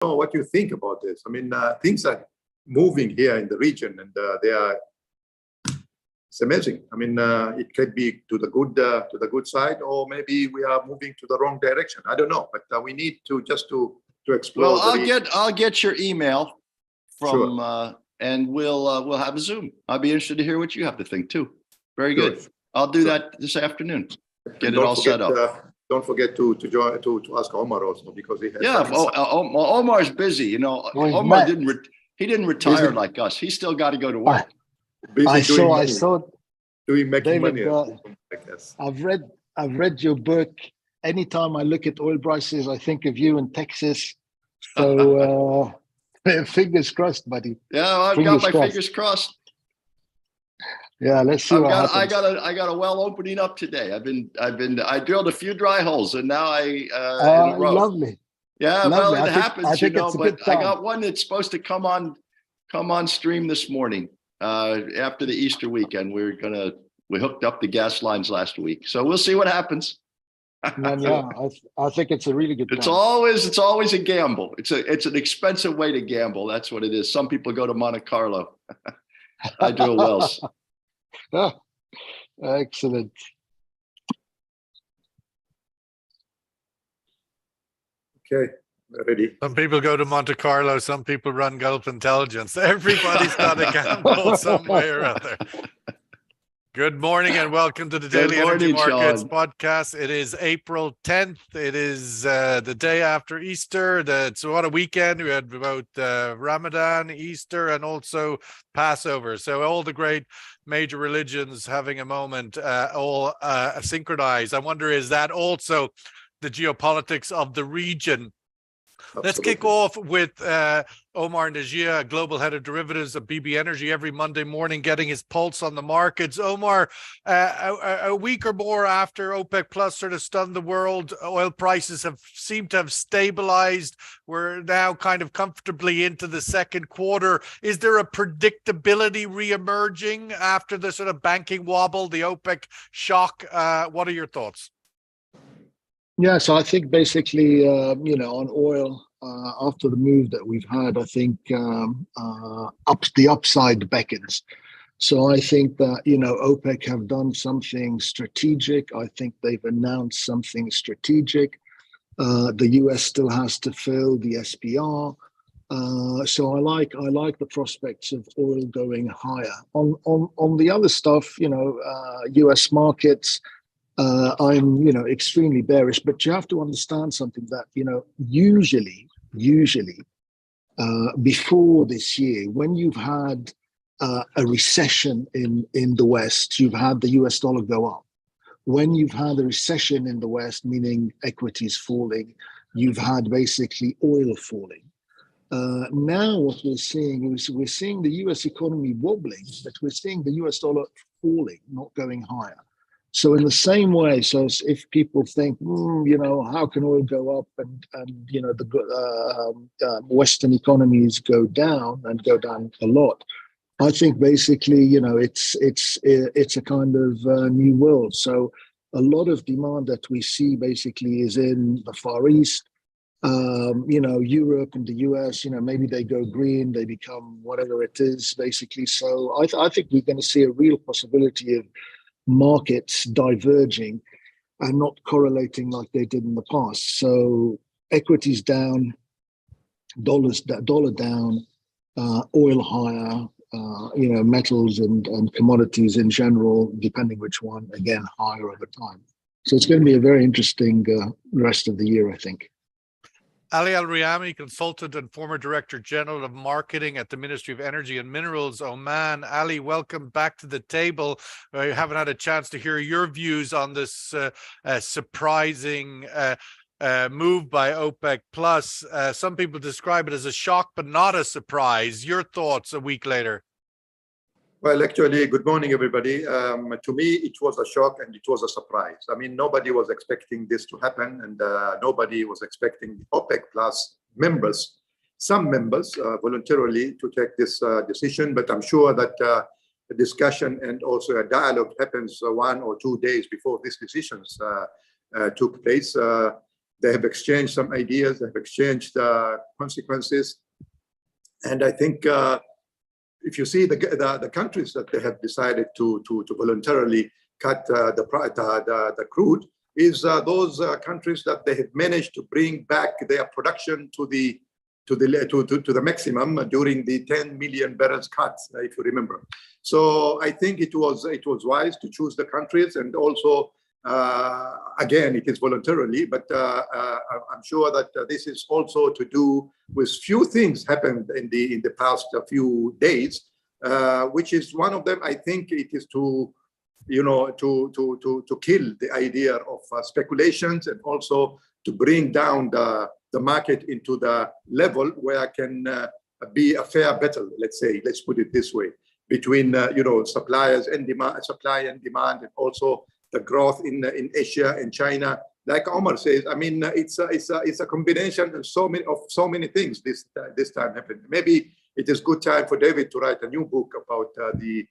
know what you think about this. I mean, things are moving here in the region, and it's amazing. I mean, it could be to the good side, or maybe we are moving to the wrong direction. I don't know, but we need to explore. Well, I'll get your email from, Sure. and we'll have a Zoom. I'll be interested to hear what you have to think too. Very good. I'll do that this afternoon. Get it all set up. Don't forget to join to ask Omar also, because he has. Yeah, Omar's busy. You know, Omar didn't retire like us. He's still got to go to work. I saw. Doing making David, money. I guess. I've read your book. Anytime I look at oil prices, I think of you in Texas. So fingers crossed, buddy. Yeah, I've got my fingers crossed. Yeah, let's see what happens. I got a well opening up today. I drilled a few dry holes, and now in a row. Lovely. Yeah, lovely. well, it happens, you know. But I time. got one that's supposed to come on stream this morning after the Easter weekend. We hooked up the gas lines last week, so we'll see what happens. Yeah, I think it's a really good time. It's always a gamble. It's an expensive way to gamble. That's what it is. Some people go to Monte Carlo. I drill wells. Oh, excellent. Okay, ready. Some people go to Monte Carlo. Some people run Gulf Intelligence. Everybody's got a gamble some way or other. Good morning and welcome to the Daily Energy Markets podcast. It is April 10th. It is the day after Easter. So what a weekend. We had about Ramadan, Easter, and also Passover. So all the great major religions having a moment, all synchronized. I wonder, is that also the geopolitics of the region? Absolutely. Let's kick off with Omar Najia, Global Head of Derivatives at BB Energy, every Monday morning, getting his pulse on the markets. Omar, a week or more after OPEC Plus sort of stunned the world, oil prices seemed to have stabilized. We're now kind of comfortably into the second quarter. Is there a predictability reemerging after the sort of banking wobble, the OPEC shock? What are your thoughts? Yeah, so I think basically, on oil, after the move that we've had, I think the upside beckons. So I think that, OPEC have done something strategic. I think they've announced something strategic. The US still has to fill the SPR. So I like the prospects of oil going higher. On the other stuff, US markets, I'm, extremely bearish, but you have to understand something that, usually before this year, when you've had a recession in the West, you've had the US dollar go up. When you've had a recession in the West, meaning equities falling, you've had basically oil falling. Now what we're seeing is we're seeing the US economy wobbling, but we're seeing the US dollar falling, not going higher. So in the same way, so if people think, how can oil go up and the Western economies go down and go down a lot, I think basically, it's a kind of new world. So a lot of demand that we see basically is in the Far East, Europe and the US, maybe they go green, they become whatever it is, basically. So I think we're going to see a real possibility of markets diverging and not correlating like they did in the past. So equities down, dollar down, oil higher, metals and commodities in general, depending which one, again, higher over time. So it's going to be a very interesting rest of the year, I think. Ali Al-Riyami, Consultant and former Director General of Marketing at the Ministry of Energy and Minerals, Oman. Ali, welcome back to the table. I haven't had a chance to hear your views on this surprising move by OPEC Plus. Some people describe it as a shock, but not a surprise. Your thoughts a week later? Well, actually, good morning, everybody. To me, it was a shock and it was a surprise. I mean, nobody was expecting this to happen, and nobody was expecting the OPEC Plus members, some members, voluntarily to take this decision. But I'm sure that a discussion and also a dialogue happens 1 or 2 days before these decisions took place. They have exchanged some ideas. They have exchanged consequences. And I think if you see the countries that they have decided to voluntarily cut the crude, is those countries that they have managed to bring back their production to the maximum during the 10 million barrels cuts, if you remember. So I think it was wise to choose the countries, and also again, it is voluntarily, but I'm sure that this is also to do with few things happened in the past few days, which is one of them. I think it is to kill the idea of speculations, and also to bring down the market into the level where can be a fair battle. Let's put it this way, between suppliers and demand, supply and demand, and also the growth in Asia and China. Like Omar says, I mean, it's a combination of so many things this time happened. Maybe it is good time for David to write a new book about the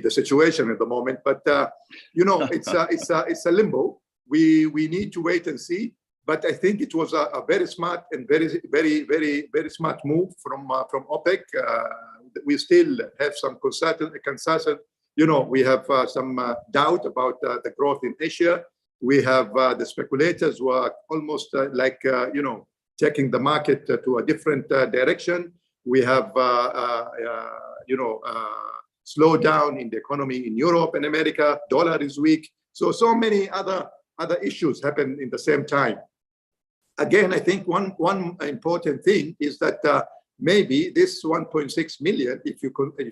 situation at the moment. But it's a limbo. We need to wait and see. But I think it was a very smart and very smart move from OPEC. We still have some concerted. We have some doubt about the growth in Asia. We have the speculators who are almost taking the market to a different direction. We have slowdown in the economy in Europe and America. Dollar is weak. So many other issues happen in the same time. Again, I think one important thing is that maybe this 1.6 million, if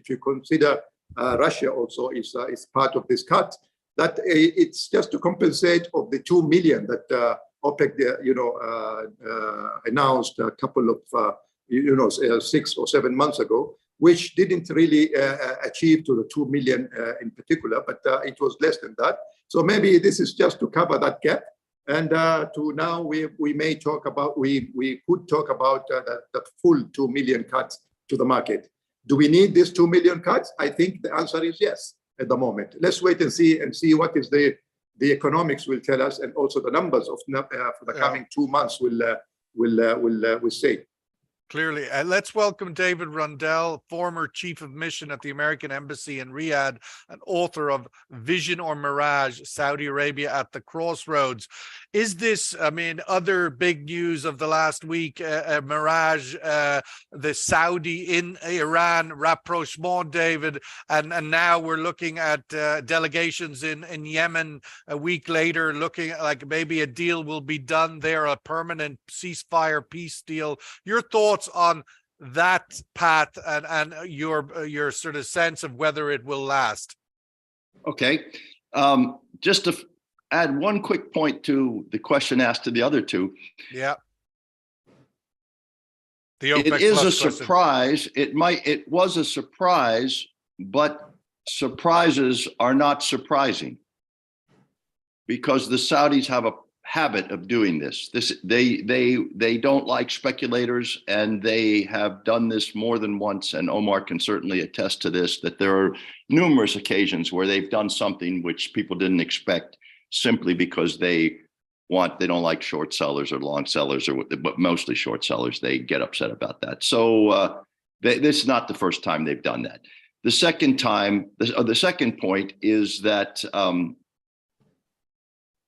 you consider Russia also is part of this cut, that it's just to compensate of the 2 million that OPEC announced a couple of 6 or 7 months ago, which didn't really achieve to the 2 million in particular, but it was less than that. So maybe this is just to cover that gap. And to now we could talk about the full 2 million cuts to the market. Do we need this 2 million cuts? I think the answer is yes at the moment. Let's wait and see what is the economics will tell us, and also the numbers of for the coming 2 months will say. Clearly. Let's welcome David Rundell, former chief of mission at the American Embassy in Riyadh, and author of Vision or Mirage, Saudi Arabia at the Crossroads. Is this, I mean, other big news of the last week, Mirage, the Saudi in Iran rapprochement, David, and now we're looking at delegations in Yemen a week later, looking like maybe a deal will be done there, a permanent ceasefire peace deal. Your thoughts on that path and your sort of sense of whether it will last? Okay, just to add one quick point to the question asked to the other two. Yeah, it is a surprise. It was a surprise, but surprises are not surprising, because the Saudis have a habit of doing this. They don't like speculators, and they have done this more than once. And Omar can certainly attest to this, that there are numerous occasions where they've done something which people didn't expect, simply because they don't like short sellers or long sellers, but mostly short sellers. They get upset about that. So this is not the first time they've done that. The second point is that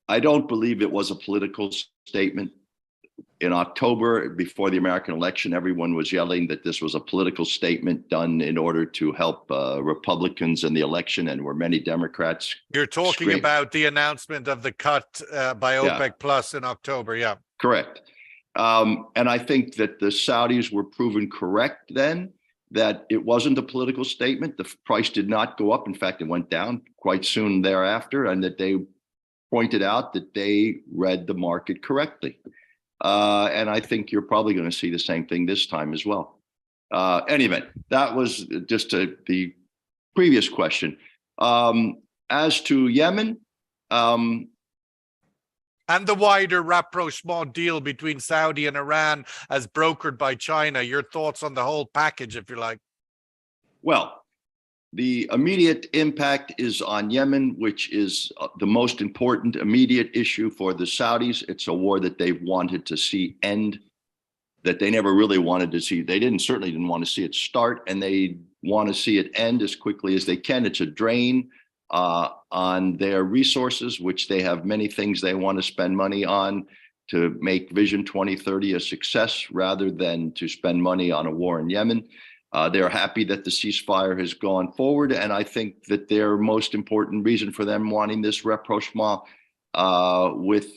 I don't believe it was a political statement. In October, before the American election, everyone was yelling that this was a political statement done in order to help Republicans in the election, and were many Democrats. You're talking about the announcement of the cut by OPEC Plus in October, yeah. Correct. And I think that the Saudis were proven correct then, that it wasn't a political statement. The price did not go up. In fact, it went down quite soon thereafter, and that they pointed out that they read the market correctly. And I think you're probably going to see the same thing this time as well. Anyway, that was just the previous question. As to Yemen, and the wider rapprochement deal between Saudi and Iran as brokered by China, your thoughts on the whole package, if you like? Well, The immediate impact is on Yemen, which is the most important immediate issue for the Saudis. It's a war that they've wanted to see end, that they never really wanted to see. They certainly didn't want to see it start, and they want to see it end as quickly as they can. It's a drain on their resources, which they have many things they want to spend money on to make Vision 2030 a success rather than to spend money on a war in Yemen. They're happy that the ceasefire has gone forward, and I think that their most important reason for them wanting this rapprochement with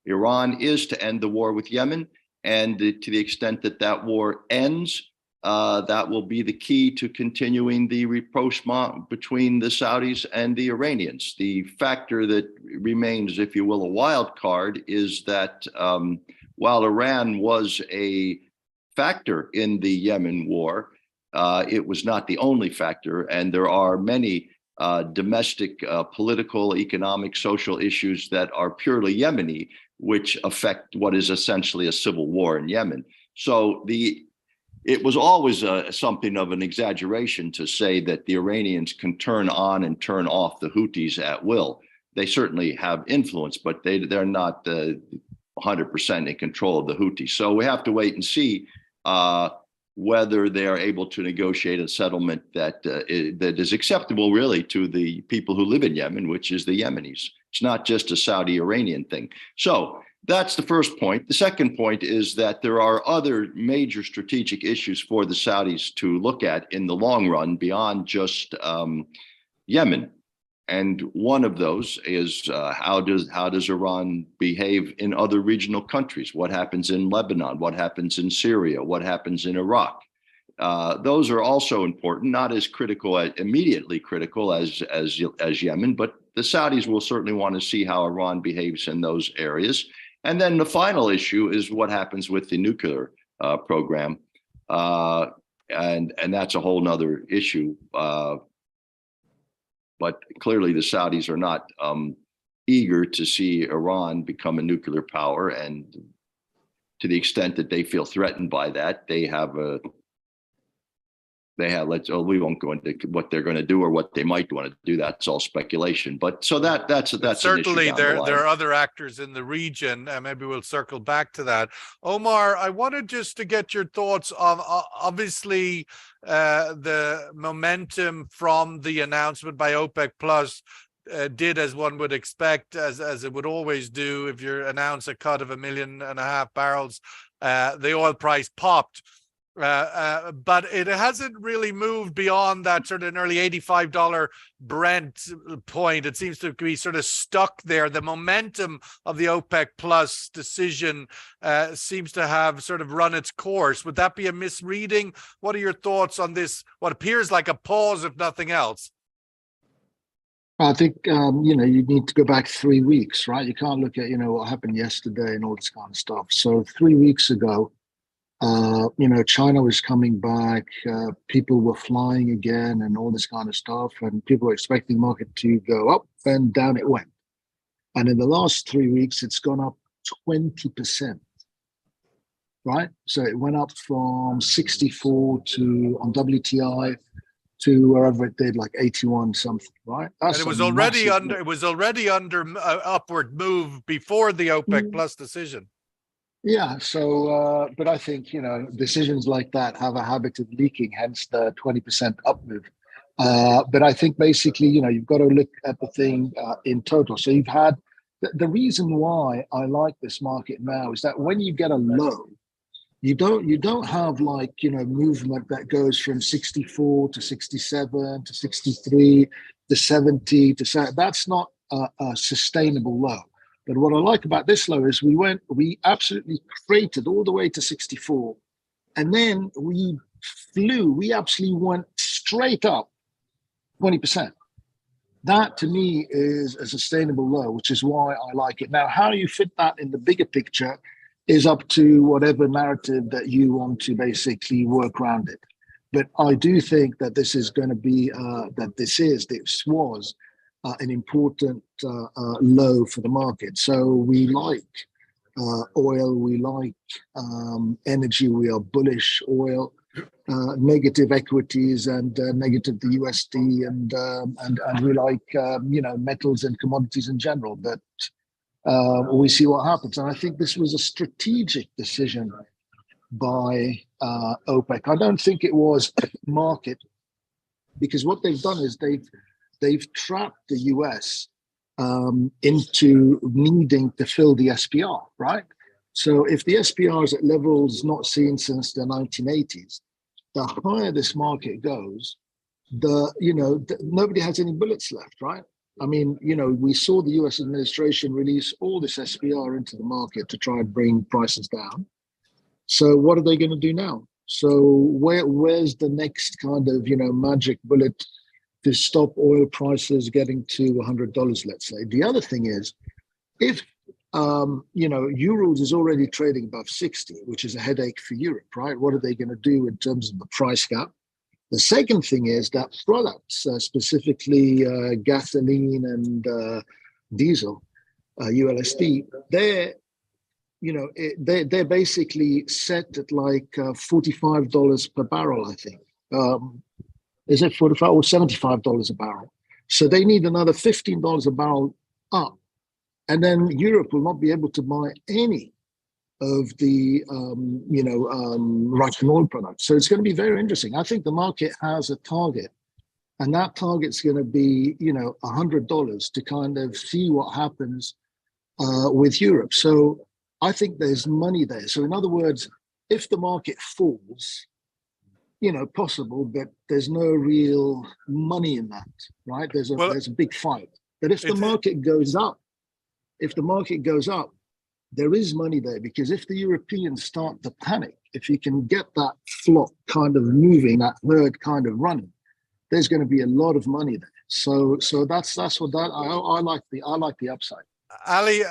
Iran is to end the war with Yemen. And to the extent that that war ends, that will be the key to continuing the rapprochement between the Saudis and the Iranians. The factor that remains, if you will, a wild card is that while Iran was a factor in the Yemen war, it was not the only factor, and there are many domestic political, economic, social issues that are purely Yemeni, which affect what is essentially a civil war in Yemen. So it was always something of an exaggeration to say that the Iranians can turn on and turn off the Houthis at will. They certainly have influence, but they're not 100% in control of the Houthis. So we have to wait and see whether they are able to negotiate a settlement that is acceptable really to the people who live in Yemen, which is the Yemenis. It's not just a Saudi-Iranian thing. So that's the first point. The second point is that there are other major strategic issues for the Saudis to look at in the long run beyond just Yemen. And one of those is how does Iran behave in other regional countries? What happens in Lebanon? What happens in Syria? What happens in Iraq? Those are also important, not as critical, immediately critical as Yemen, but the Saudis will certainly want to see how Iran behaves in those areas. And then the final issue is what happens with the nuclear program, and that's a whole nother issue. But clearly, the Saudis are not eager to see Iran become a nuclear power, and to the extent that they feel threatened by that, we won't go into what they're going to do or what they might want to do. That's all speculation. But so that's certainly there are other actors in the region, and maybe we'll circle back to that. Omar, I wanted just to get your thoughts on obviously the momentum from the announcement by OPEC Plus did, as one would expect, as it would always do if you announce a cut of 1.5 million barrels, the oil price popped. But it hasn't really moved beyond that sort of nearly $85 Brent point. It seems to be sort of stuck there. The momentum of the OPEC Plus decision seems to have sort of run its course. Would that be a misreading? What are your thoughts on this, what appears like a pause, if nothing else? I think, you need to go back 3 weeks, right? You can't look at, what happened yesterday and all this kind of stuff. So 3 weeks ago, China was coming back, people were flying again and all this kind of stuff, and people were expecting the market to go up, and down it went. And in the last 3 weeks, it's gone up 20%, right? So it went up from 64 on WTI to wherever it did, like 81 something, right? And it was already under upward move before the OPEC Plus decision. Yeah, so, but I think, decisions like that have a habit of leaking, hence the 20% up move. But I think basically, you've got to look at the thing in total. So you've had, the reason why I like this market now is that when you get a low, you don't have movement that goes from 64 to 67 to 63 to 70 to 70. That's not a sustainable low. But what I like about this low is we absolutely cratered all the way to 64. And then we absolutely went straight up 20%. That to me is a sustainable low, which is why I like it. Now, how you fit that in the bigger picture is up to whatever narrative that you want to basically work around it. But I do think that this is going to be, this was an important low for the market. So we like oil, we like energy, we are bullish oil. negative equities and negative the USD and we like metals and commodities in general. But we see what happens, and I think this was a strategic decision by OPEC. I don't think it was market, because what they've done is they've trapped the US into needing to fill the SPR, right? So if the SPR is at levels not seen since the 1980s, the higher this market goes, nobody has any bullets left, right? I mean, we saw the US administration release all this SPR into the market to try and bring prices down. So what are they going to do now? So where's the next kind of, magic bullet to stop oil prices getting to $100, let's say? The other thing is, if Urals is already trading above 60, which is a headache for Europe, right? What are they going to do in terms of the price gap? The second thing is that products, specifically gasoline and diesel, ULSD, they're basically set at like $45 per barrel, I think. Is it 45 or $75 a barrel? So they need another $15 a barrel up. And then Europe will not be able to buy any of the, Russian oil products. So it's going to be very interesting. I think the market has a target, and that target's going to be, $100 to kind of see what happens with Europe. So I think there's money there. So in other words, if the market falls, possible, but there's no real money in that, right? There's a big fight. But if the market goes up, there is money there, because if the Europeans start to panic, if you can get that flock kind of moving, that herd kind of running, there's going to be a lot of money there. So that's what I like the upside. Ali,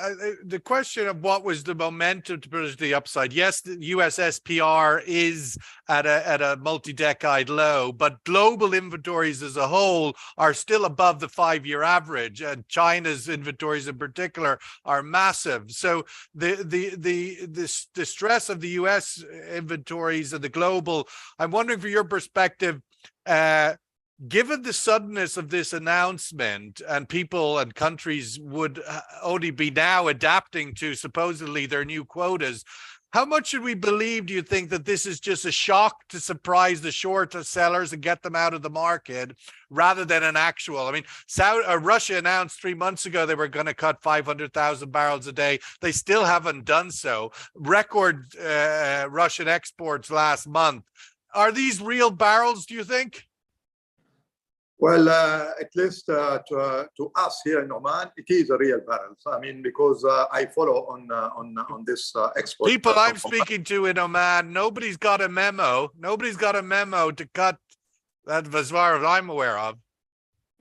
the question of what was the momentum to push the upside? Yes, the US SPR is at a multi-decade low, but global inventories as a whole are still above the 5-year average, and China's inventories in particular are massive. So the stress of the US inventories and the global, I'm wondering from your perspective, given the suddenness of this announcement, and people and countries would only be now adapting to supposedly their new quotas, how much should we believe, do you think, that this is just a shock to surprise the short sellers and get them out of the market rather than an actual? I mean, Russia announced 3 months ago they were going to cut 500,000 barrels a day. They still haven't done so. Record Russian exports last month. Are these real barrels, do you think? Well, at least to us here in Oman, it is a real barrel. I mean, because I follow on this export. People I'm speaking to in Oman, nobody's got a memo. Nobody's got a memo to cut that, as far as I'm aware of.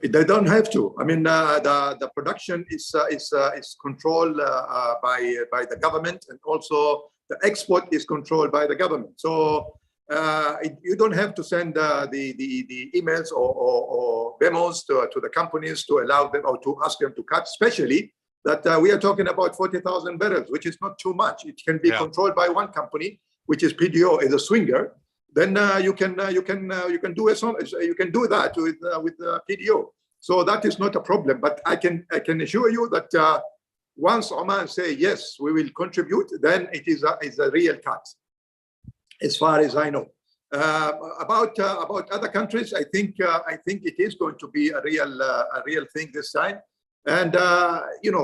They don't have to. I mean, the production is controlled by the government, and also the export is controlled by the government. So you don't have to send the emails or memos to the companies to allow them or to ask them to cut, especially that we are talking about 40,000 barrels, which is not too much. It can be controlled by one company, which is PDO, is a swinger. Then you can do that with PDO. So that is not a problem. But I can assure you that once Oman say yes, we will contribute, then it is a real cut, as far as I know. About other countries, I think it is going to be a real thing this time. And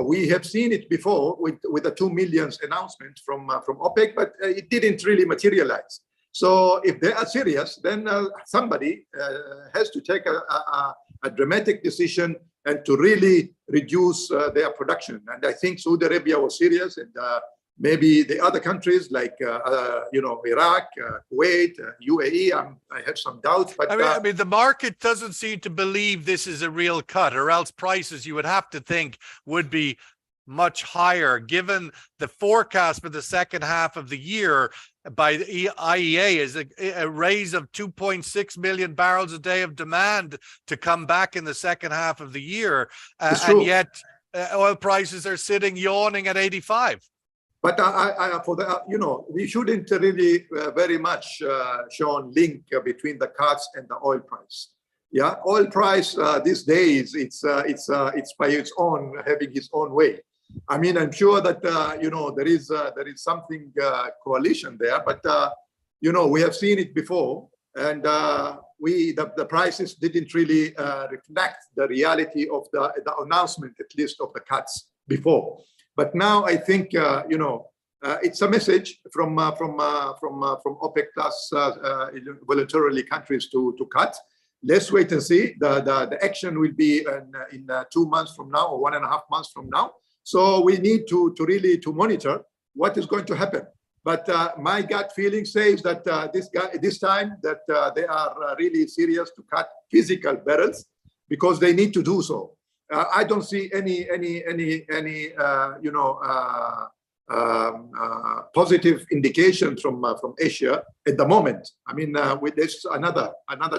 we have seen it before with the 2 million announcement from OPEC, but it didn't really materialize. So if they are serious, then somebody has to take a dramatic decision and to really reduce their production. And I think Saudi Arabia was serious, and maybe the other countries like Iraq, Kuwait, UAE. I have some doubts, but I mean, the market doesn't seem to believe this is a real cut, or else prices, you would have to think, would be much higher, given the forecast for the second half of the year by the IEA is a raise of 2.6 million barrels a day of demand to come back in the second half of the year, and yet oil prices are sitting yawning at 85. But for the, we shouldn't really very much, Sean, link between the cuts and the oil price. Yeah, oil price these days, it's by its own, having its own way. I mean, I'm sure that, there is something coalition there, but, we have seen it before, and the prices didn't really reflect the reality of the announcement, at least of the cuts before. But now I think, it's a message from OPEC plus voluntarily countries to cut. Let's wait and see. The action will be in 2 months from now, or 1.5 months from now. So we need to really monitor what is going to happen. But my gut feeling says that this time that they are really serious to cut physical barrels, because they need to do so. I don't see any positive indications from Asia at the moment. I mean, with this another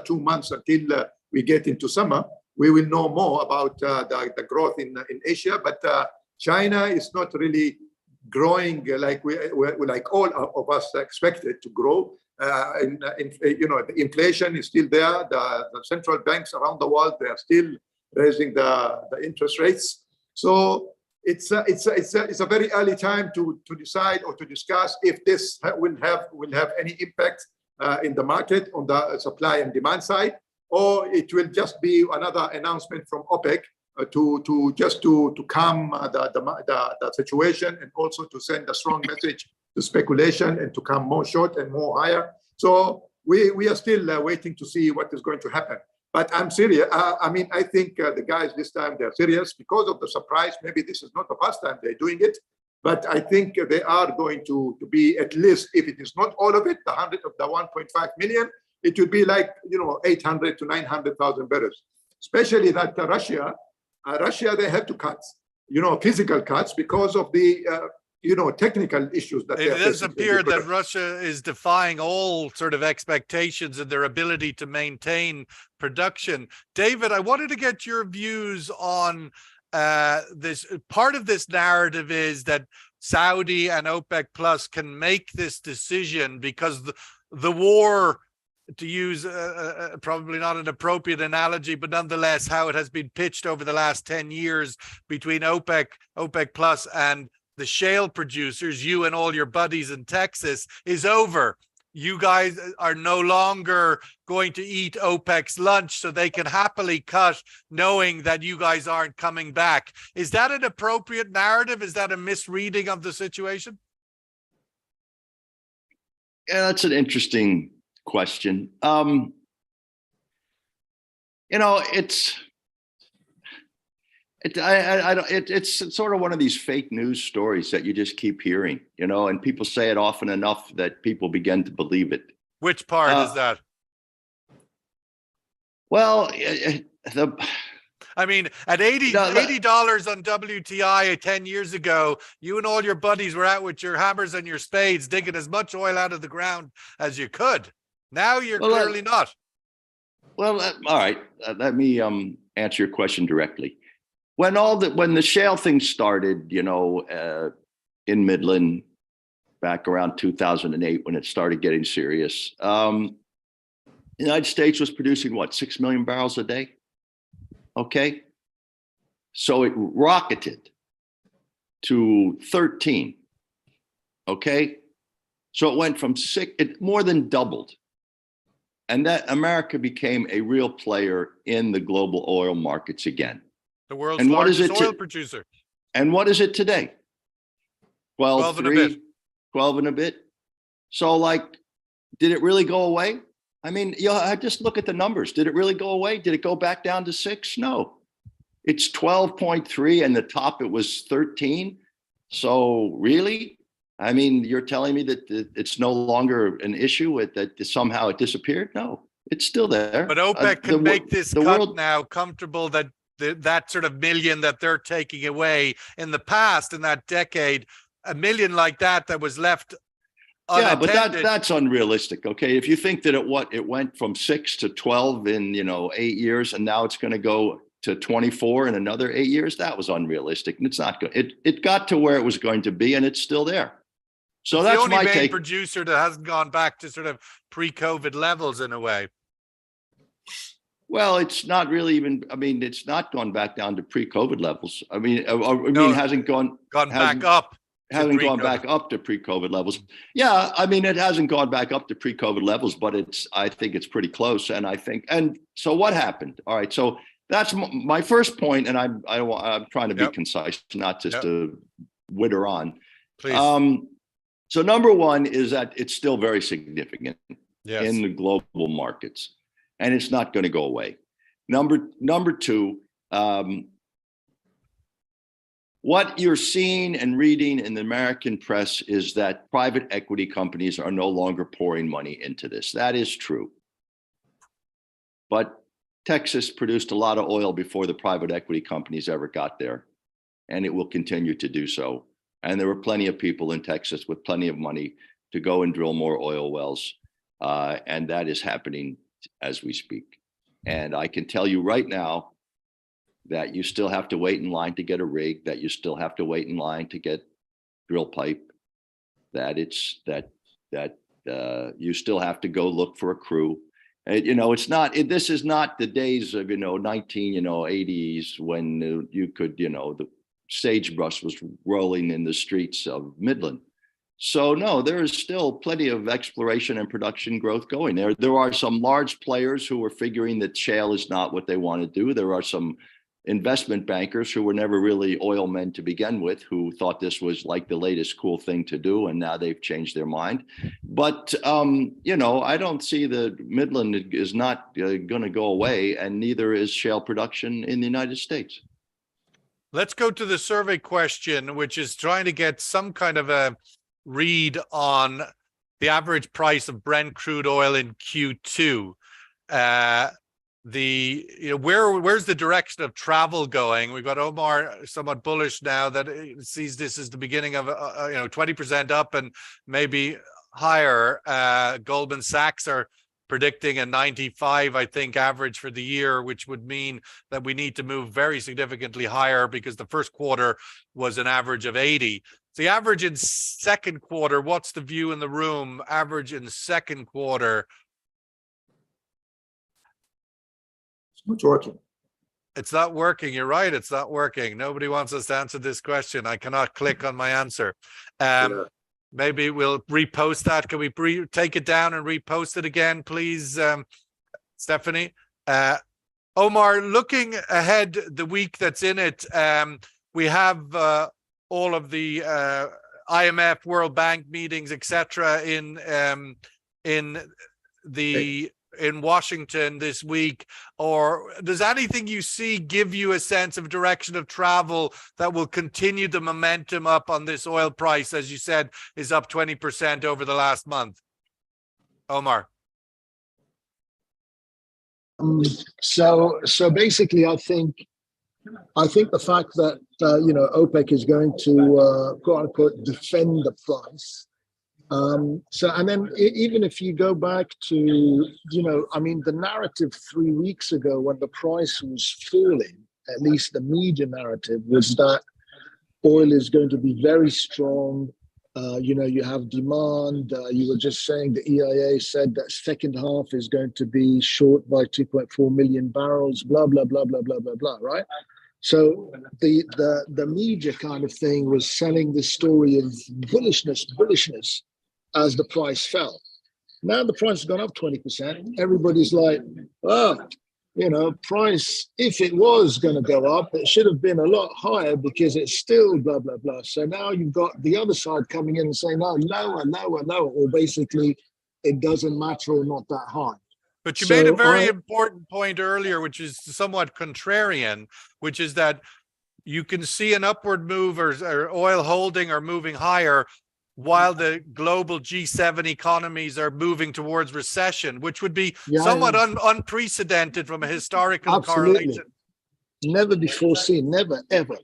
2 months until we get into summer, we will know more about the growth in Asia. But China is not really growing like like all of us expected to grow. The inflation is still there. The central banks around the world, they are still raising the interest rates. So it's a very early time to decide or to discuss if this will have any impact in the market on the supply and demand side, or it will just be another announcement from OPEC to calm the situation, and also to send a strong message to speculation and to come more short and more higher. So we are still waiting to see what is going to happen. But I'm serious. I think the guys this time, they're serious because of the surprise. Maybe this is not the first time they're doing it, but I think they are going to be, at least, if it is not all of it, the 1.5 million, it would be like 800 to 900,000 barrels. Especially that Russia, they have to cut, physical cuts because of the technical issues that it does appear that Russia is defying all sort of expectations in their ability to maintain production. David, I wanted to get your views on this. Part of this narrative is that Saudi and OPEC Plus can make this decision because the war, to use probably not an appropriate analogy, but nonetheless, how it has been pitched over the last 10 years between OPEC Plus and the shale producers, you and all your buddies in Texas, is over. You guys are no longer going to eat OPEC's lunch, so they can happily cut, knowing that you guys aren't coming back. Is that an appropriate narrative? Is that a misreading of the situation? Yeah, that's an interesting question. It's sort of one of these fake news stories that you just keep hearing, and people say it often enough that people begin to believe it. Which part is that? Well, I mean, at $80 on WTI 10 years ago, you and all your buddies were out with your hammers and your spades digging as much oil out of the ground as you could. Now you're clearly not. Well, all right. Let me answer your question directly. When the shale thing started, in Midland, back around 2008, when it started getting serious, the United States was producing 6 million barrels a day. Okay, so it rocketed to 13. Okay, so it went from 6, it more than doubled, and that America became a real player in the global oil markets again. The world's largest oil producer. And what is it today? 12 and a bit. 12 and a bit. So, did it really go away? I mean, I just look at the numbers. Did it really go away? Did it go back down to 6? No. It's 12.3, and the top it was 13. So really? I mean, you're telling me that it's no longer an issue, that somehow it disappeared? No, it's still there. But OPEC can make this cut now comfortable, that that sort of million that they're taking away. In the past, in that decade, a million like that was left unattended. Yeah, but that's unrealistic. Okay, if you think that it went from 6 to 12 in 8 years, and now it's going to go to 24 in another 8 years, that was unrealistic. And it's not good. It got to where it was going to be, and it's still there. So it's that's the only my main take. producer that hasn't gone back to sort of pre-COVID levels in a way. Well, it's not really even, I mean, it's not gone back down to pre-COVID levels. I mean, hasn't gone back up. Hasn't gone back up to pre-COVID levels. Yeah, I mean, it hasn't gone back up to pre-COVID levels, but I think it's pretty close. And so what happened? All right, so that's my first point, and I'm trying to be concise, not just to witter on. Please. So number one is that it's still very significant in the global markets, and it's not going to go away. Number two, what you're seeing and reading in the American press is that private equity companies are no longer pouring money into this. That is true. But Texas produced a lot of oil before the private equity companies ever got there, and it will continue to do so. And there were plenty of people in Texas with plenty of money to go and drill more oil wells. And that is happening as we speak. And I can tell you right now that you still have to wait in line to get a rig, that you still have to wait in line to get drill pipe, that you still have to go look for a crew. It's not, this is not the days of, 1980s when you could, the sagebrush was rolling in the streets of Midland. So no, there is still plenty of exploration and production growth going there. There are some large players who are figuring that shale is not what they want to do. There are some investment bankers who were never really oil men to begin with, who thought this was like the latest cool thing to do, and now they've changed their mind. But I don't see the Midland is not going to go away, and neither is shale production in the United States. Let's go to the survey question, which is trying to get some kind of a read on the average price of Brent crude oil in Q2. Where's the direction of travel going? We've got Omar somewhat bullish now that it sees this as the beginning of 20% up and maybe higher. Goldman Sachs are predicting a 95, I think, average for the year, which would mean that we need to move very significantly higher because the first quarter was an average of 80. The average in second quarter, what's the view in the room? Average in the second quarter. It's not working. It's not working. You're right. It's not working. Nobody wants us to answer this question. I cannot click on my answer. Maybe we'll repost that. Can we take it down and repost it again, please, Stephanie? Omar, looking ahead the week that's in it, we have all of the IMF, World Bank meetings, etc. in Washington this week. Or does anything you see give you a sense of direction of travel that will continue the momentum up on this oil price, as you said, is up 20% over the last month? Omar. So basically, I think the fact that OPEC is going to quote unquote defend the price. And then even if you go back to the narrative 3 weeks ago when the price was falling, at least the media narrative was that oil is going to be very strong. You have demand. You were just saying the EIA said that second half is going to be short by 2.4 million barrels, blah, blah, blah, blah, blah, blah, blah, right? So the media kind of thing was selling the story of bullishness as the price fell. Now the price has gone up 20%. Everybody's like, price, if it was going to go up, it should have been a lot higher because it's still blah, blah, blah. So now you've got the other side coming in and saying, no, lower, or basically it doesn't matter or not that high. But you made a very important point earlier, which is somewhat contrarian, which is that you can see an upward move or oil holding or moving higher while the global G7 economies are moving towards recession, which would be somewhat unprecedented from a historical correlation. Never before seen, never, ever.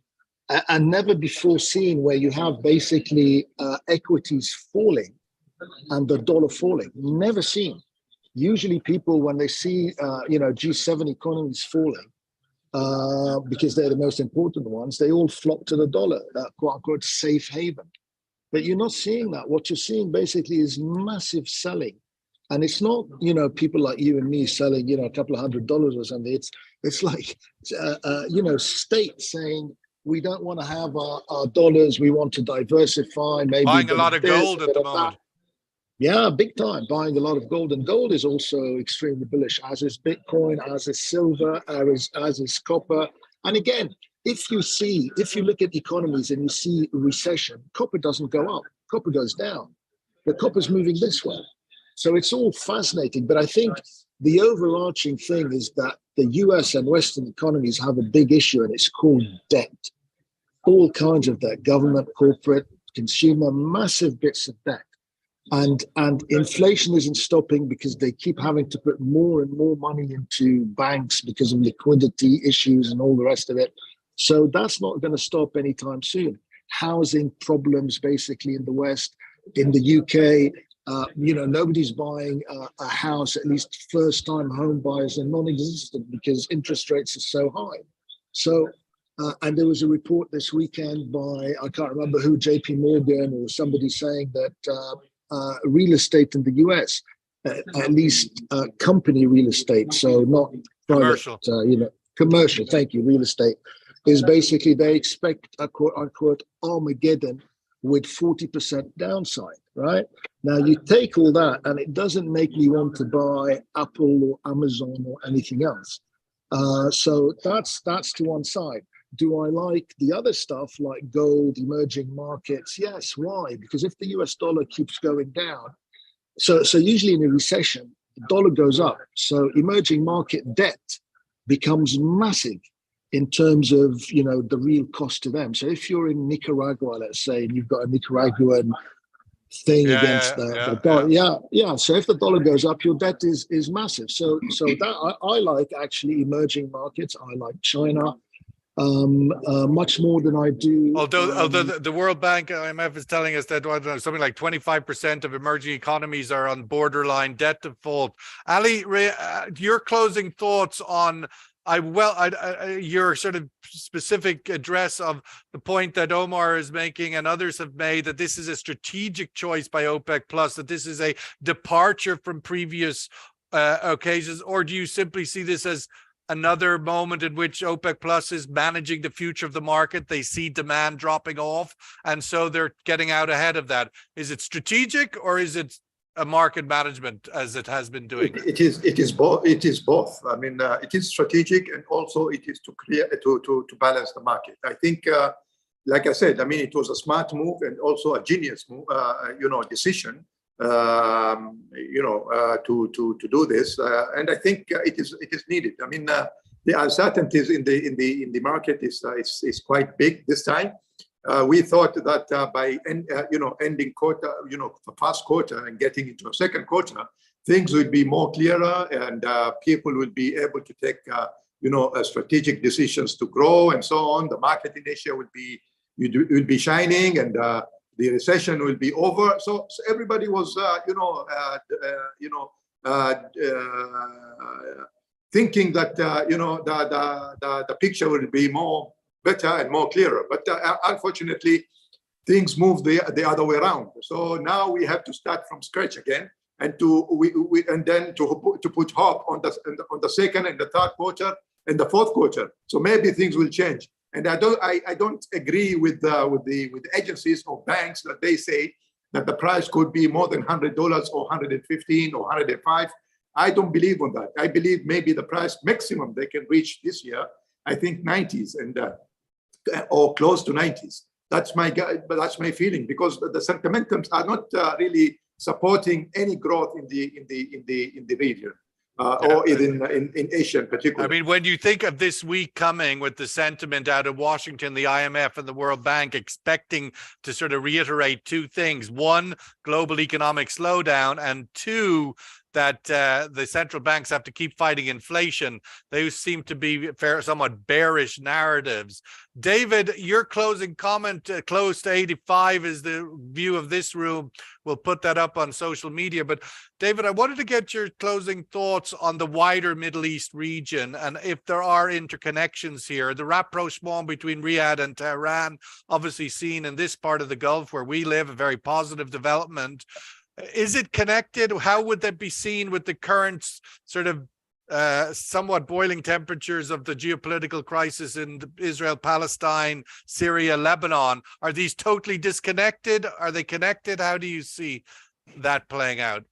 And never before seen where you have basically equities falling and the dollar falling. Never seen. Usually people, when they see, G7 economies falling, because they're the most important ones, they all flock to the dollar, that quote unquote safe haven. But you're not seeing that. What you're seeing basically is massive selling. And it's not, people like you and me selling, a couple of $100 or something. It's like, states saying, we don't want to have our dollars. We want to diversify. Maybe buying a lot of gold at the moment. Yeah, big time. Buying a lot of gold. And gold is also extremely bullish, as is Bitcoin, as is silver, as is copper. And again, if you look at economies and you see recession, copper doesn't go up. Copper goes down. But copper's moving this way. So it's all fascinating. But I think the overarching thing is that the US and Western economies have a big issue, and it's called debt. All kinds of debt, government, corporate, consumer, massive bits of debt. And inflation isn't stopping because they keep having to put more and more money into banks because of liquidity issues and all the rest of it. So that's not going to stop anytime soon. Housing problems basically in the West, in the UK, nobody's buying a house, at least first-time home buyers are non-existent because interest rates are so high. So, and there was a report this weekend by, I can't remember who, JP Morgan or somebody saying that real estate in the US, at least company real estate, so not private, commercial, thank you, real estate, is basically they expect a quote-unquote Armageddon with 40% downside, right? Now you take all that and it doesn't make me want to buy Apple or Amazon or anything else. So that's to one side. Do I like the other stuff like gold, emerging markets? Yes. Why? Because if the US dollar keeps going down, so usually in a recession, the dollar goes up. So emerging market debt becomes massive in terms of, the real cost to them. So if you're in Nicaragua, let's say, and you've got a Nicaraguan thing against the dollar. So if the dollar goes up, your debt is massive. So that I like actually emerging markets. I like China. Much more than I do. Although the World Bank, IMF is telling us that something like 25% of emerging economies are on borderline debt default. Ali, your closing thoughts on your sort of specific address of the point that Omar is making and others have made, that this is a strategic choice by OPEC Plus, that this is a departure from previous occasions, or do you simply see this as another moment in which OPEC Plus is managing the future of the market? They see demand dropping off, and so they're getting out ahead of that. Is it strategic or is it a market management as it has been doing? It is both. It is both. I mean, it is strategic, and also it is to balance the market. I think, like I said, I mean, it was a smart move and also a genius move, decision. To do this, and I think it is needed. I mean, the uncertainties in the market is quite big this time. We thought that by ending quarter, the first quarter and getting into a second quarter, things would be more clearer, and people would be able to take strategic decisions to grow and so on. The market in Asia will be shining, and the recession will be over. So everybody was, thinking that the picture will be more better and more clearer. But unfortunately, things move the other way around. So now we have to start from scratch again, and then to put hope on the second and the third quarter and the fourth quarter. So maybe things will change. And I don't agree with the agencies or banks that they say that the price could be more than $100 or $115 or $105. I don't believe on that. I believe maybe the price maximum they can reach this year, I think 90s and or close to 90s. That's my feeling, because the sentimentums are not really supporting any growth in the region. Or in Asia in particular. I mean, when you think of this week coming with the sentiment out of Washington, the IMF and the World Bank expecting to sort of reiterate two things: one, global economic slowdown, and two, that the central banks have to keep fighting inflation. Those seem to be somewhat bearish narratives. David, your closing comment, close to 85 is the view of this room. We'll put that up on social media. But David, I wanted to get your closing thoughts on the wider Middle East region and if there are interconnections here. The rapprochement between Riyadh and Tehran, obviously seen in this part of the Gulf where we live, a very positive development. Is it connected? How would that be seen with the current sort of somewhat boiling temperatures of the geopolitical crisis in Israel, Palestine, Syria, Lebanon? Are these totally disconnected? Are they connected? How do you see that playing out?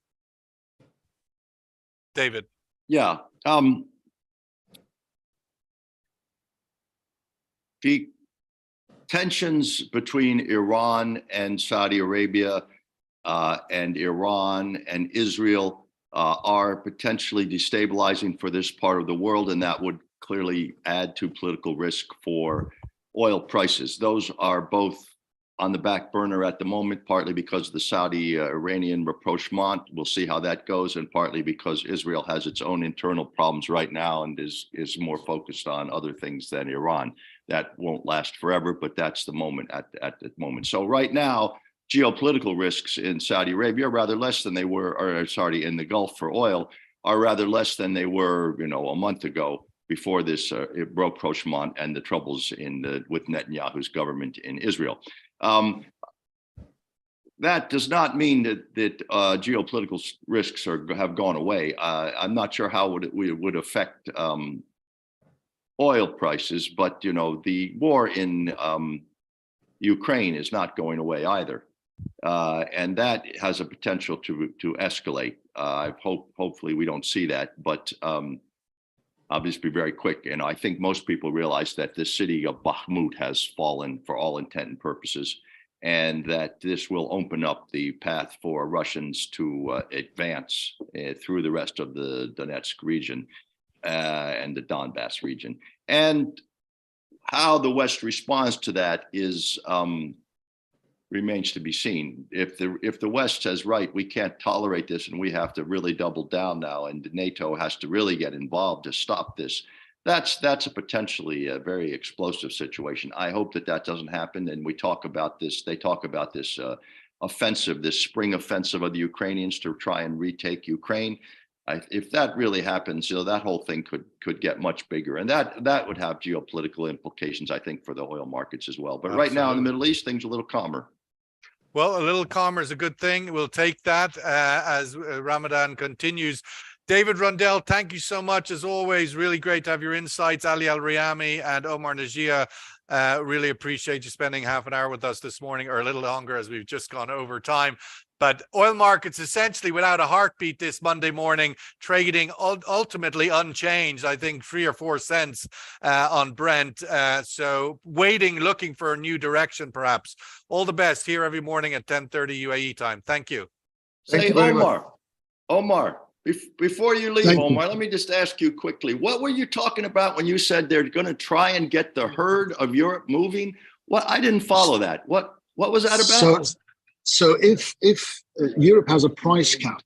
David. Yeah. The tensions between Iran and Saudi Arabia and Iran and Israel are potentially destabilizing for this part of the world, and that would clearly add to political risk for oil prices. Those are both on the back burner at the moment, partly because of the Saudi-Iranian rapprochement. We'll see how that goes, and partly because Israel has its own internal problems right now and is more focused on other things than Iran. That won't last forever, but that's the moment at the moment. So right now, geopolitical risks in Saudi Arabia are rather less than they were, or sorry, in the Gulf for oil are rather less than they were, a month ago before this rapprochement and the troubles with Netanyahu's government in Israel. That does not mean that geopolitical risks have gone away. I'm not sure how it would affect oil prices, but the war in Ukraine is not going away either, and that has a potential to escalate. Hopefully we don't see that, but obviously very quick. And I think most people realize that the city of Bakhmut has fallen for all intent and purposes, and that this will open up the path for Russians to advance through the rest of the Donetsk region and the Donbass region. And how the West responds to that remains to be seen. If the West says, right, we can't tolerate this and we have to really double down now, and NATO has to really get involved to stop this, that's a potentially a very explosive situation. I hope that doesn't happen. And they talk about this offensive, this spring offensive of the Ukrainians to try and retake Ukraine. If that really happens, that whole thing could get much bigger, and that would have geopolitical implications, I think, for the oil markets as well. But Absolutely. Right now in the Middle East, things are a little calmer. Well, a little calmer is a good thing. We'll take that as Ramadan continues. David Rundell, thank you so much as always. Really great to have your insights. Ali Al-Riyami and Omar Najia, really appreciate you spending half an hour with us this morning, or a little longer as we've just gone over time. But oil markets essentially without a heartbeat this Monday morning, trading ultimately unchanged, I think 3 or 4 cents on Brent. So waiting, looking for a new direction perhaps. All the best here every morning at 10:30 UAE time. Thank you. Thank you very much. Omar, before you leave, Omar, let me just ask you quickly, what were you talking about when you said they're going to try and get the herd of Europe moving? I didn't follow that. What was that about? So if Europe has a price cap